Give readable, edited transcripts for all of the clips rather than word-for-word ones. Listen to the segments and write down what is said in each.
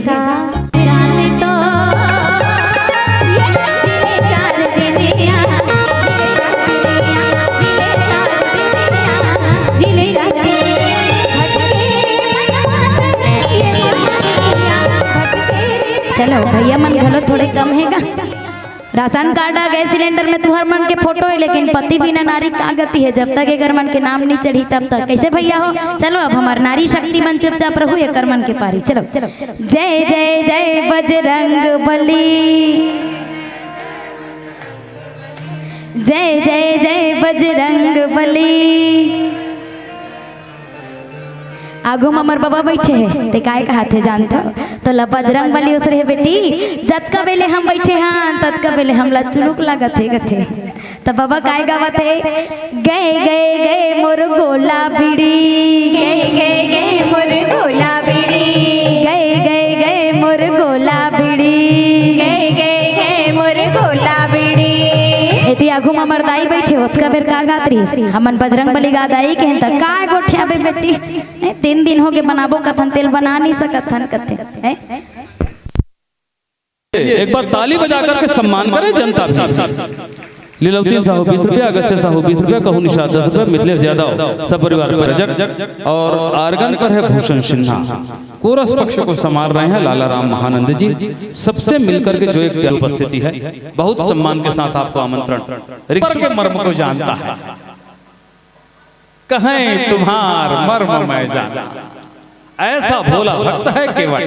रहेगा। चलो भैया मन घलो थोड़े कम हैगा। राशन कार्ड आ गए सिलेंडर में तुहर मन के फोटो है, लेकिन पति बिना नारी का गति है। जब तक एकर मन के नाम नहीं चढ़ी तब तक कैसे भैया हो। चलो अब हमार नारी शक्ति मन चुपचाप रहू, एकर मन के पारी। चलो जय जय जय बजरंग बली, जय जय जय बजरंग बली। आगू में अमर बाबा बैठे हैं, ते काय कहते है जानते हो? तो ला बजरंग बली उस रहे बेटी, जतका बेले हम बैठे हैं ततका बेले हम ला चुनुक लागत है गथे। तो बाबा काय गावत है? गए गए गए मोर गोला बीड़ी, गए गए गए मोर गोला बीड़ी, गए गए गए मोर गोला बीड़ी, गए गए गए मोर गोला बीड़ी। एटी आगू में मरदाई बैठे होत का बेर का गात रही हमन बजरंग बली गादाई कहन त काय गोठिया बे बेटी 3 दिन हो गए बनाबो कथन तेल बना नहीं सकत हन कथे। एक बार ताली बजा करके सम्मान करे जनता भी। लीलावती साहू 20 रुपया, अगस्त्य साहू 20 रुपया, कहू निषाद 10 रुपया, मिथिलेश यादव सब परिवार पर रजक और आर्गन पर है भूषण सिन्हा। कोरस पक्ष को संभाल रहे हैं लाला राम महानंद जी। सबसे मिलकर के जो एक उपस्थिति है, बहुत सम्मान के साथ आपको आमंत्रण। रिक्शा के मर्म को जानता है, कहें तुम्हार मर्म मैं जाना, ऐसा भोला भक्त है केवल।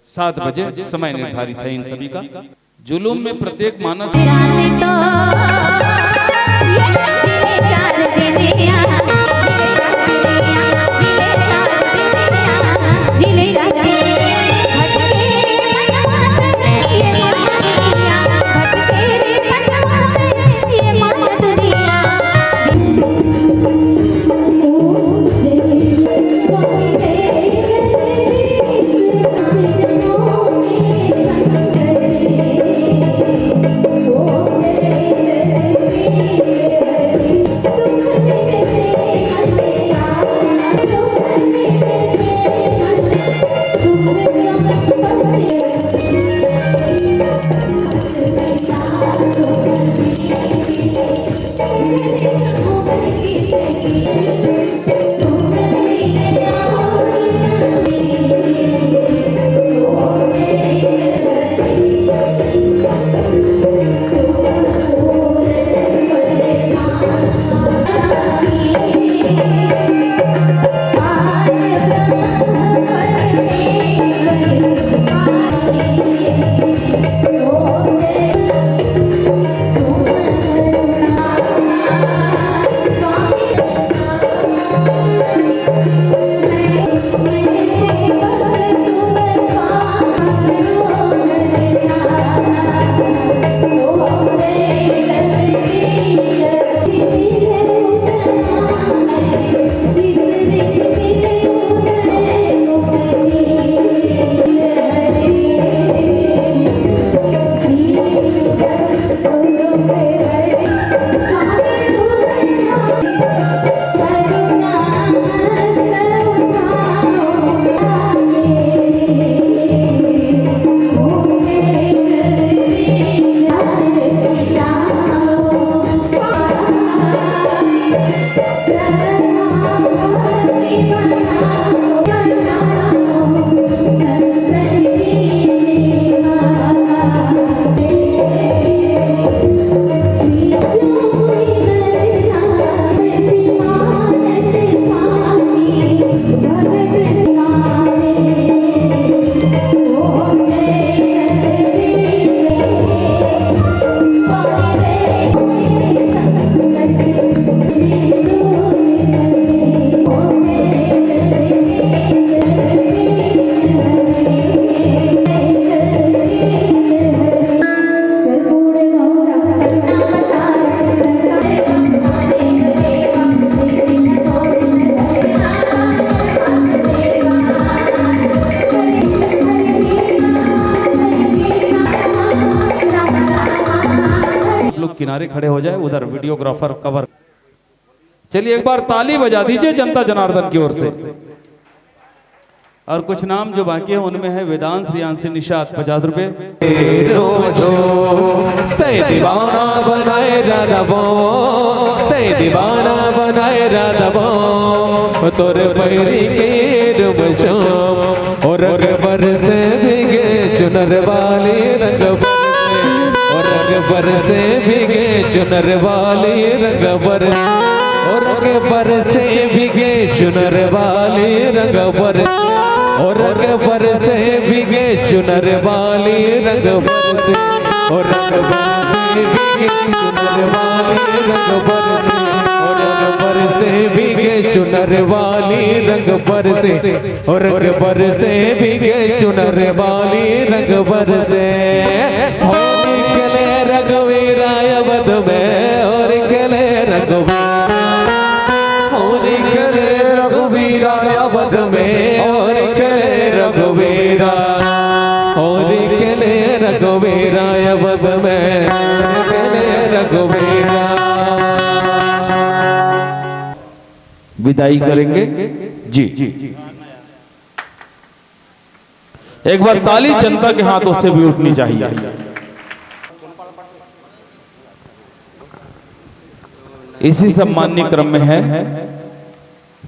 सात बजे समय निर्धारित है इन सभी का। जुलूम में प्रत्येक मानस किनारे खड़े हो जाए, उधर वीडियोग्राफर कवर। चलिए एक बार ताली बजा दीजिए जनता जनार्दन की ओर से। और कुछ नाम जो बाकी है उनमें है वेदांत, श्रियांशी, निषाद 50 रुपए। दीवाना बनाए राधवो, दीवाना बनाए राधवो, तोर पैरी के डुमचो और रग से भीगे चुनर वाली रंग और रग से भीगे चुनर वाली रंग और रग से भीगे चुनर वाली रंग और रग से भीगे चुनर वाली रंग और रग से भीगे चुनर वाली रंग से और रग से भीगे चुनर वाली रंग से हो निकले रघुवीरा अवध में और निकले रघुवीरा अवध में और निकले रघुवीरा और निकले रघुवीरा अवध में रघुवीरा। विदाई करेंगे जी। एक बार ताली जनता के हाथों से भी उठनी चाहिए। इसी सम्माननीय क्रम में है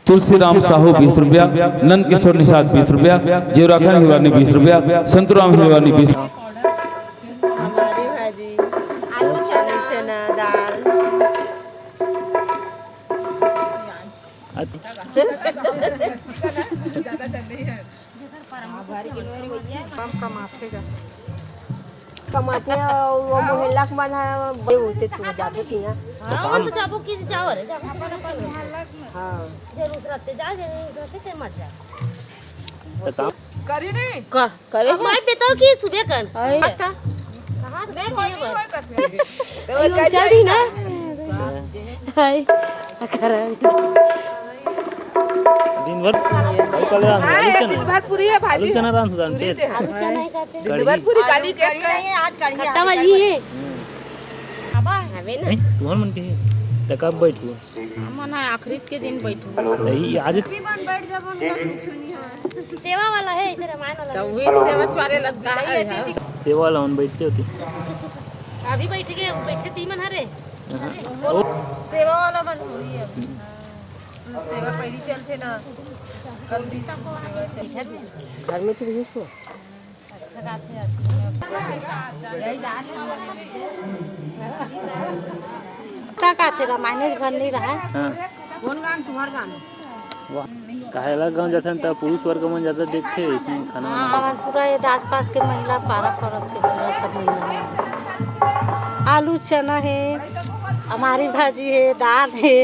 तुलसीराम साहू 20 रुपया, नंद किशोर निषाद 20 रुपया, जीवराखन हिवानी 20 रुपया, संतुराम हिवानी 20। कमाते वो मोहल्ला के मन है होते तू जाबो की ना हां तो जाबो की जाओ रे हां जरूर रहते जा रहते के मत जा करी नहीं करे मैं बताओ कि सुबह कर अच्छा कहां गए तो चली ना हाय दिन भर कल दिन भर पूरी है भाजी चना रान सुदान पे चना ही खाते दिन भर पूरी काली केक नहीं आज काली खट्टा वाली है अब हमें ना तुम्हार मन के त कब बैठू मन आखिरी के दिन बैठू नहीं आज भी मन बैठ जाबो ना सेवा वाला है इधर मान वाला तो वे सेवा चवारे लगता है सेवा वाला उन बैठते होते अभी बैठ गए बैठे तीमन हरे सेवा वाला बन हुई है सेवा पहली चलते ना घर में फिर घुसो अच्छा का थे रामायण बन नहीं रहा हां कौन गान तुम्हार गान वाह काहेला गांव जाते हैं तब पुरुष वर्ग में ज्यादा देखते हैं इसमें खाना हां पूरा ये आसपास के महिला पारा परस के पूरा सब महिला आलू चना है हमारी भाजी है दाल है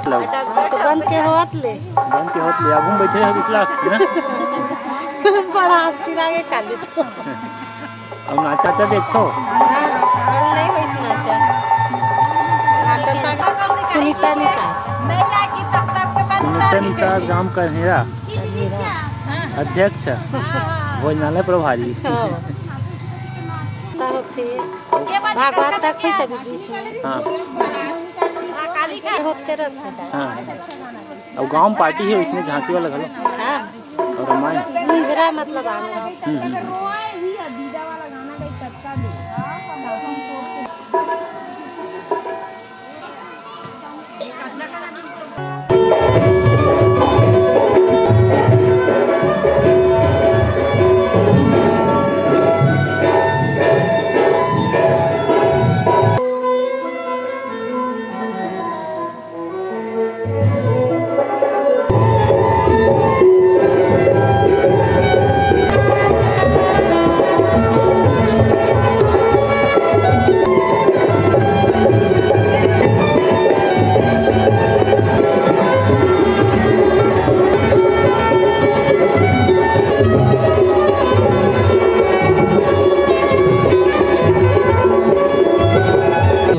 तो बन के होत ले आगू में बैठे हैं इसला ना बड़ा हंसी लागे काले तो अब नाचा देखो नहीं होइस नाचा नाचा सुनीता निषाद गांव का हेरा अध्यक्ष भोजनालय प्रभारी भागवत तक है सभी बीच में हाँ होते रहते हाँ और गांव पार्टी है इसमें झांकी वाला घर हां और रामायण निजरा मतलब आना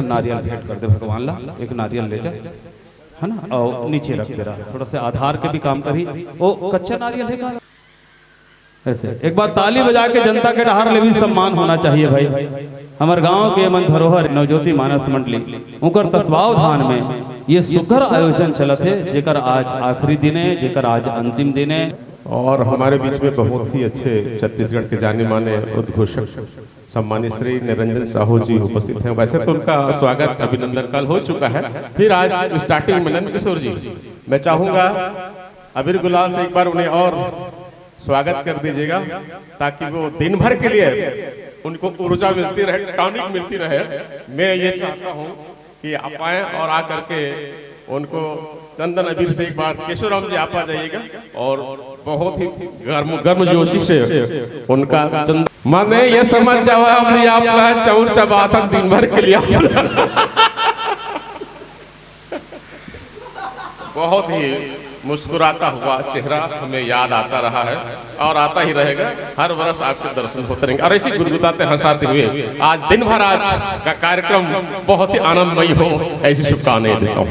नारियल भेंट कर दे भगवान ला, एक नारियल ले जा है ना, और नीचे रख दे रहा, थोड़ा सा आधार के भी काम करी। वो कच्चा नारियल है का ऐसे। एक बार ताली बजा के जनता के डहार ले भी सम्मान होना चाहिए भाई। हमारे गांव के मन धरोहर नवज्योति मानस मंडली उनकर तत्वावधान में ये सुघर आयोजन चलत है, जेकर आज आखिरी दिन है, जेकर आज अंतिम दिन है। और हमारे बीच में बहुत ही अच्छे छत्तीसगढ़ के जाने माने उद्घोषक सम्मानित श्री निरंजन साहू जी उपस्थित हैं। वैसे तो उनका स्वागत अभिनंदन कल हो चुका है, फिर आज स्टार्टिंग में नंद किशोर जी, मैं चाहूंगा अबीर गुलाल से एक बार उन्हें और स्वागत कर दीजिएगा, ताकि वो दिन भर के लिए उनको ऊर्जा मिलती रहे, टॉनिक मिलती रहे। मैं ये चाहता हूँ कि आप आए और आकर के उनको चंदन अबीर से एक बार केशवराम जी आप आ जाइएगा और बहुत ही गर्म जोशी से उनका चंदन माने ये समझ जाओ आप चौर चबाता दिन भर के लिए बहुत ही मुस्कुराता हुआ चेहरा हमें याद आता रहा है और आता ही रहेगा। हर वर्ष आपके दर्शन होते रहेंगे और ऐसी गुनगुनाते हंसाते हुए आज दिन भर आज का कार्यक्रम बहुत ही आनंदमयी हो, ऐसी शुभकामनाएं देता हूँ।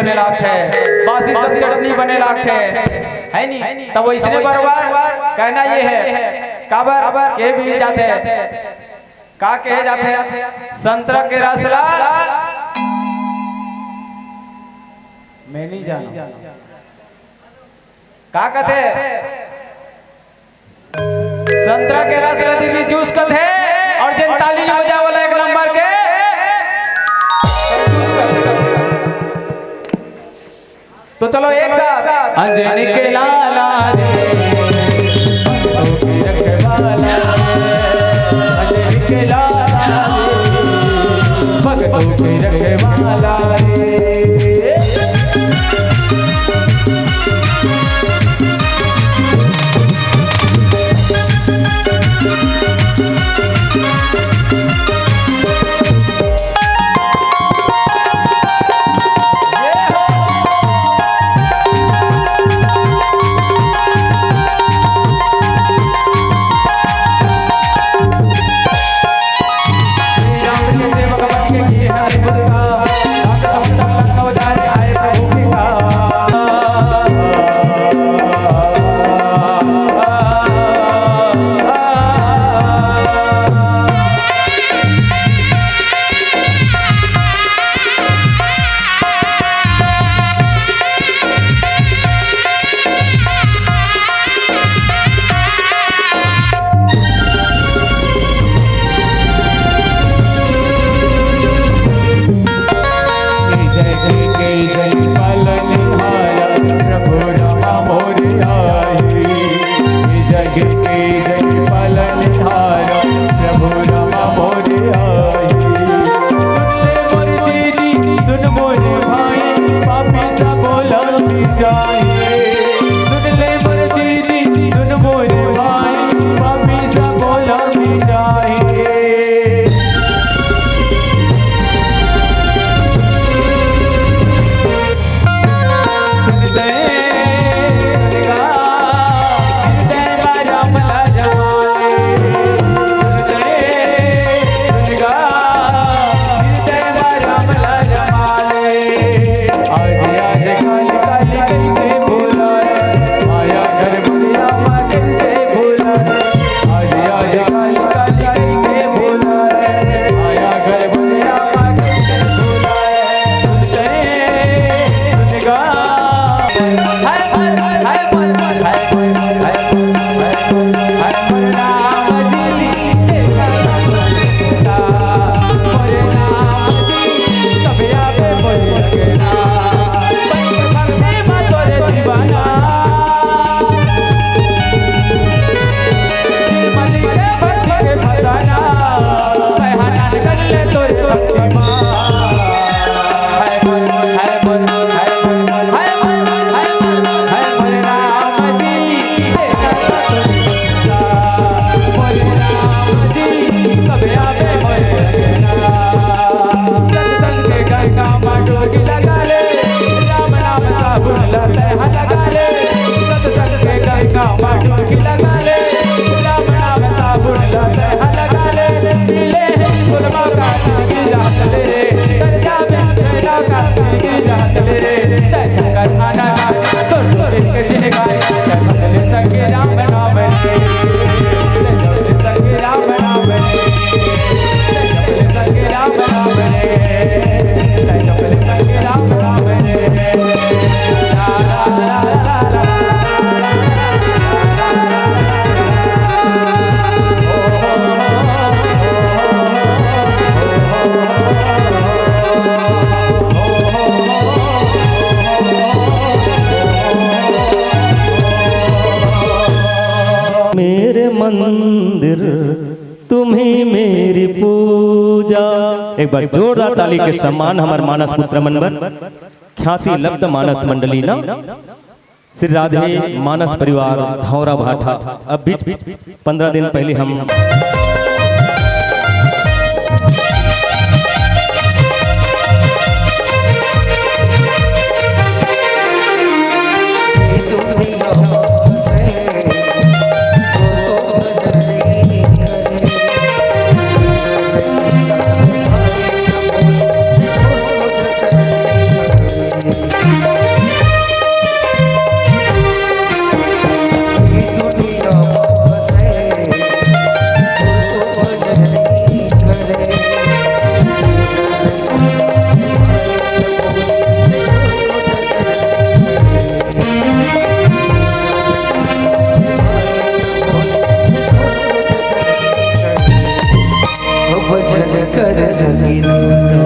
बने लाखे, बासी सब चटनी बने लाखे, है नहीं? तब वो इसने बरबार कहना ये है काबर के भी जाते का कहे जाते संतरा के रसला मैं नहीं जाना का कहते संतरा के रसला दीदी जूस कहते और जिन ताली बजा वाला एक नंबर के तो चलो एक साथ अंजनी के लाला अंजनी के लाला भगतों के रखवाला मंदिर तुम्ही मेरी पूजा। एक बार जोरदार ताली के सम्मान हमारे मानस पुत्र मनवर ख्याति लब्ध मानस मंडली ना श्री राधे मानस परिवार धौरा भाठा। अब बीच 15 दिन पहले हम कर सकी न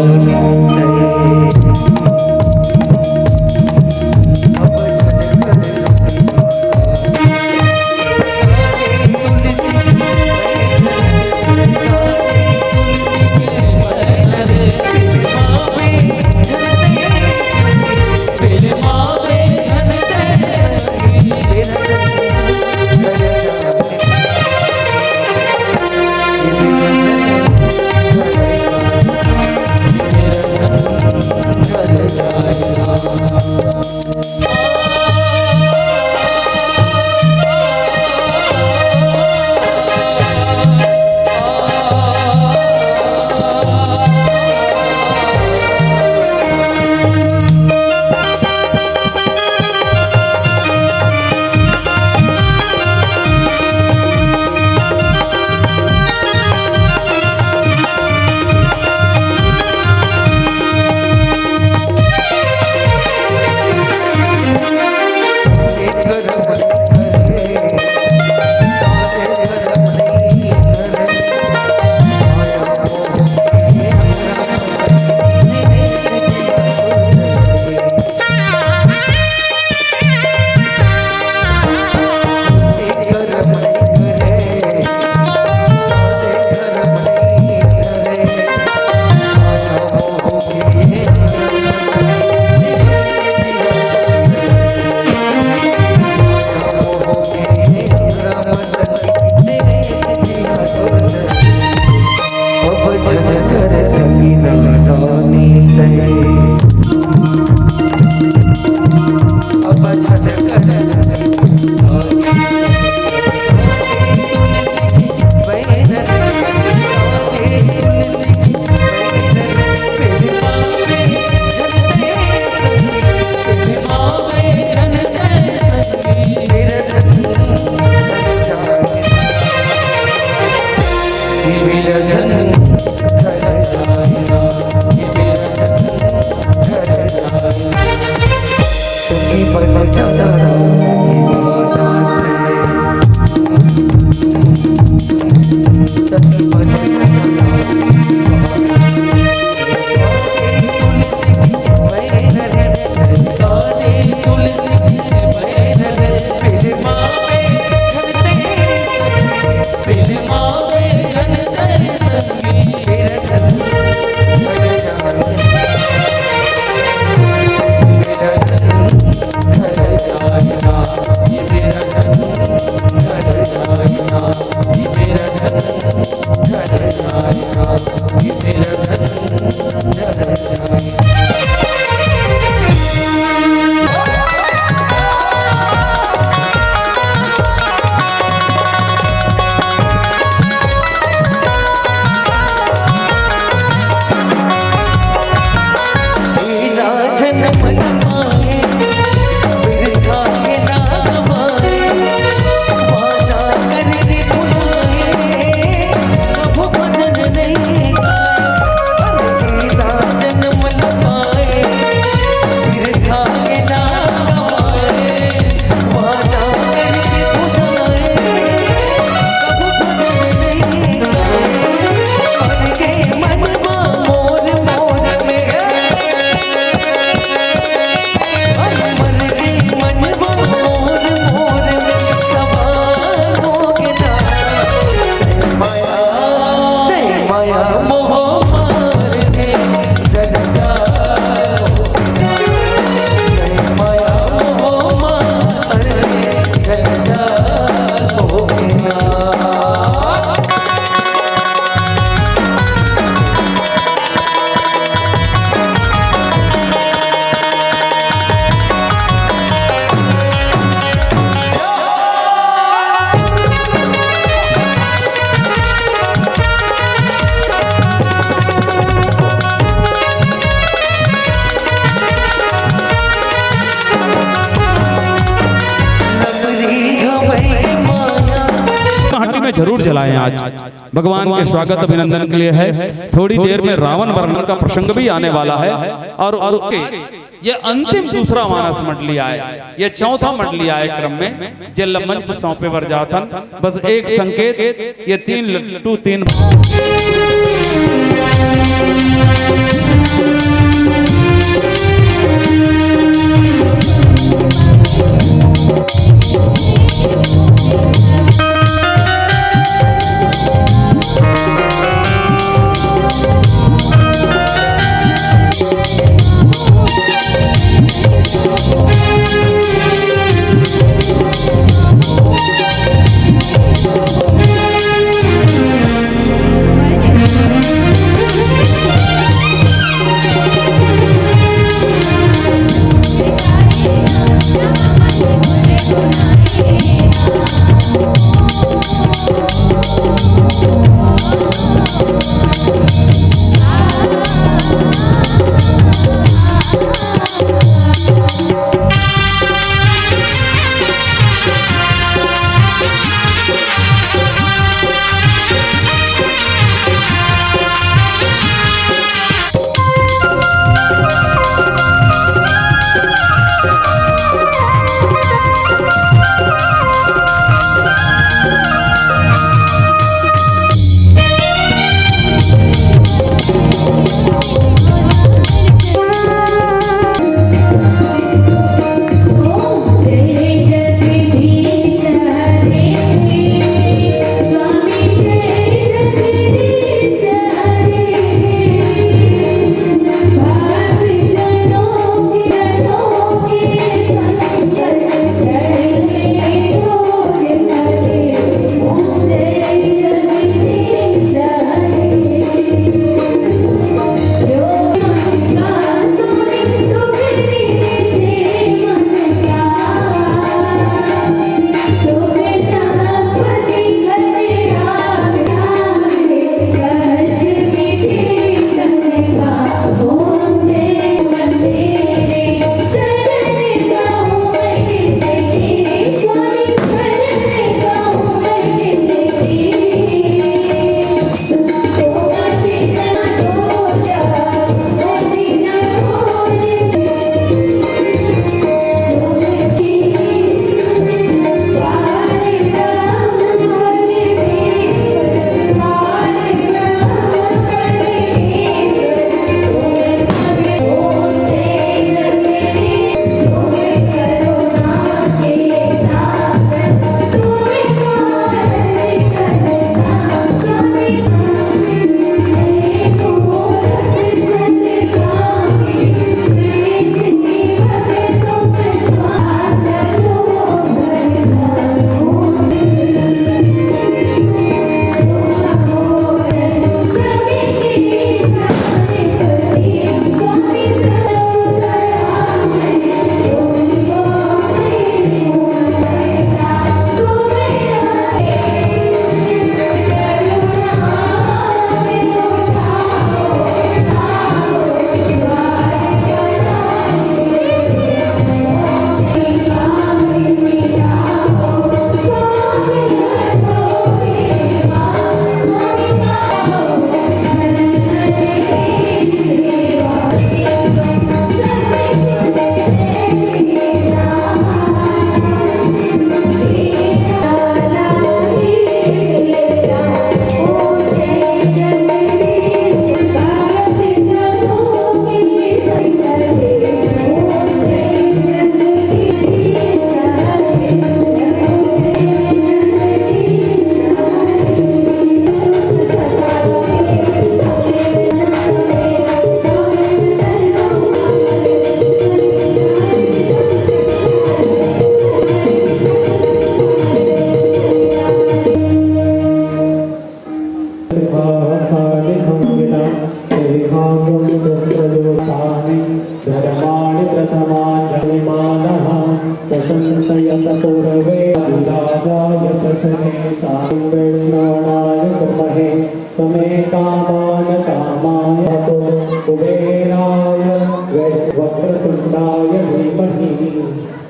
जरूर जलाएं आज। भगवान के स्वागत अभिनंदन के लिए है। थोड़ी देर में रावण वर्णन का प्रसंग भी आने वाला है और ये अंतिम दूसरा मानस मंडली आए, ये चौथा मंडली आए क्रम में जे मंच सौंपे वर जाथन। बस एक संकेत, ये 3 लट्टू 3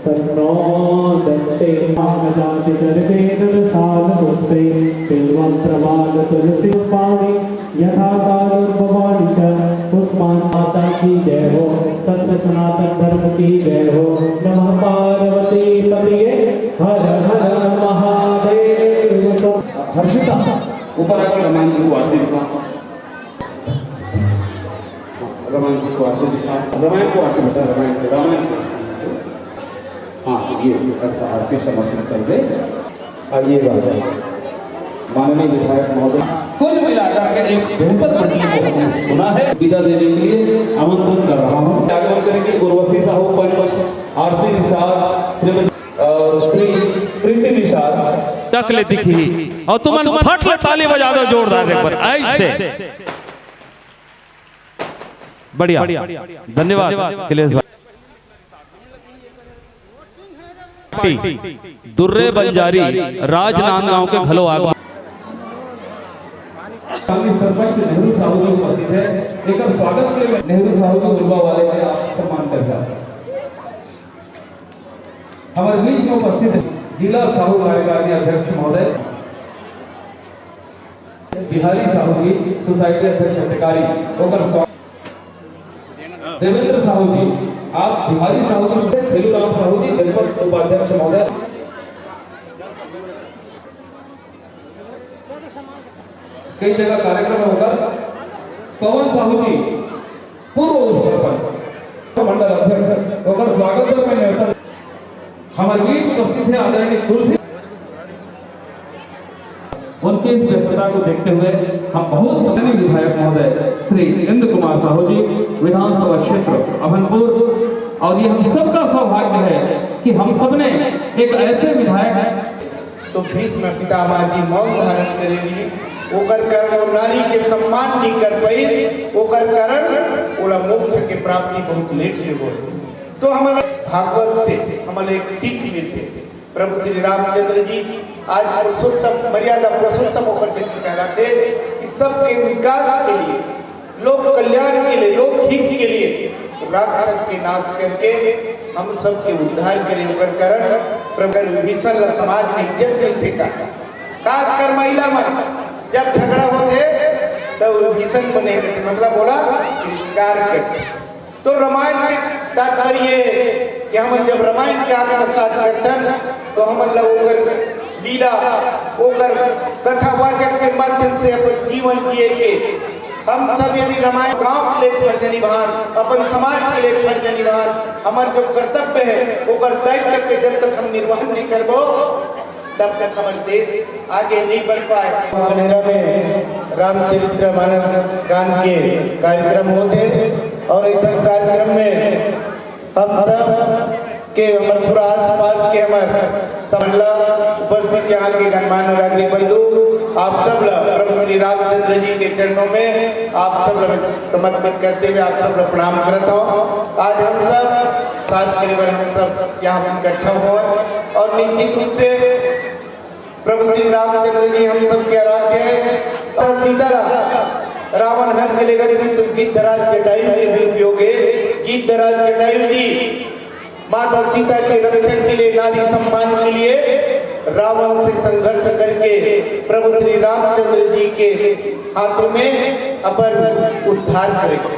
तन्नो दत्ते जाति दर्पे दर्शान होते तिलवं प्रवाद तुलसी पाणी यथा कालोद्भवानि च पुष्पान माता की जय हो सत्य सनातन धर्म की जय हो नमः पार्वती पतिये हर हर महादेव। हर्षिता ऊपर आके रामायण जी को आरती दिखा, रामायण जी को आरती दिखा, रामायण को आरती बता, रामायण हाँ ये ऐसा आरती समर्पित कर दे। आइए बात माननीय विधायक महोदय, कुल मिलाकर के एक बेहतर मंडली को हमने सुना है। विदा देने के लिए आमंत्रित कर रहा हूँ। आगमन करेंगे उर्वशी साहू, पंच आरती निषाद और श्री प्रीति निषाद टकले दिखी और तुम फट ले ताली बजा दो जोरदार एक बार ऐसे। बढ़िया, धन्यवाद अखिलेश भाई। दुर्रे बंजारी राजनांदगांव के घलो आग सरपंच नेहरू साहू जी उपस्थित है। एक स्वागत के लिए नेहरू साहू जी उर्वा वाले के आप सम्मान करता हमारे बीच में उपस्थित है जिला साहू कार्यकारिणी अध्यक्ष महोदय बिहारी साहू जी, सोसाइटी अध्यक्ष अधिकारी देवेंद्र साहू जी, आप बिहारी साहू जी, खेलूराम साहू जी, जनपद उपाध्यक्ष महोदय, कई जगह कार्यक्रम होगा। पवन साहू जी पूर्व सरपंच मंडल अध्यक्ष होकर स्वागत में नेता हमारे बीच उपस्थित है आदरणीय तुलसी। उनकी इस व्यस्तता को देखते हुए हम बहुत सम्मानीय विधायक महोदय श्री इंद्र कुमार साहू जी, विधानसभा क्षेत्र अभनपुर, और ये हम सबका सौभाग्य है कि हम सबने एक ऐसे विधायक हैं। तो भीष्म पितामह जी मौन धारण करेगी, ओकर कारण नारी के सम्मान नहीं कर पाई, ओकर कारण ओला मोक्ष के प्राप्ति बहुत लेट से हो। तो हमारे भागवत से हमारे एक सीख मिलते प्रभु श्री रामचंद्र जी आज पुरुषोत्तम मर्यादा पुरुषोत्तम होकर से कहलाते कि सबके विकास के लिए, लोक कल्याण के लिए, लोक हित के लिए राक्षस के नाश करके हम सबके उद्धार करें। ओकर कारण प्रभु विभीषण समाज में इज्जत मिलते का, खासकर महिला में जब झगड़ा होते तब विभीषण बने थे, मतलब बोला तिरस्कार करते। तो रामायण के तात्पर्य कि हम जब रामायण के आत्मसात करते तो हम लोग लीला ओकर कथावाचक के माध्यम से अपन जीवन जिए के हम सब यदि रामायण गांव के लिए फर्ज निभान, अपन समाज के लिए फर्ज निभान, हमारे जो कर्तव्य है ओकर दायित्व के जब तक हम निर्वहन नहीं करबो तब तक हमारे देश आगे नहीं बढ़ पाए। कनेरा में रामचरितमानस गान के कार्यक्रम होते और इस कार्यक्रम में हम सब के हमारे पूरा आसपास के हमारे समला उपस्थित यहाँ के गणमान्य नागरिक बंधु, आप सब प्रभु श्री रामचंद्र जी के चरणों में आप सब समर्पित करते हुए आप सब प्रणाम करता हूँ। आज हम सब साथ करीबन हम सब यहाँ इकट्ठा हुए और निश्चित रूप से प्रभु श्री रामचंद्र जी हम सब के आराध्य है। सीताराम रावण हर मिलेगा तुम गीत दराज जटायु के भी उपयोगे, गीत दराज जटायु जी माता सीता के रक्षण के लिए, नारी सम्मान के लिए रावण से संघर्ष करके प्रभु श्री रामचंद्र जी के हाथों में अपन उद्धार करेंगे।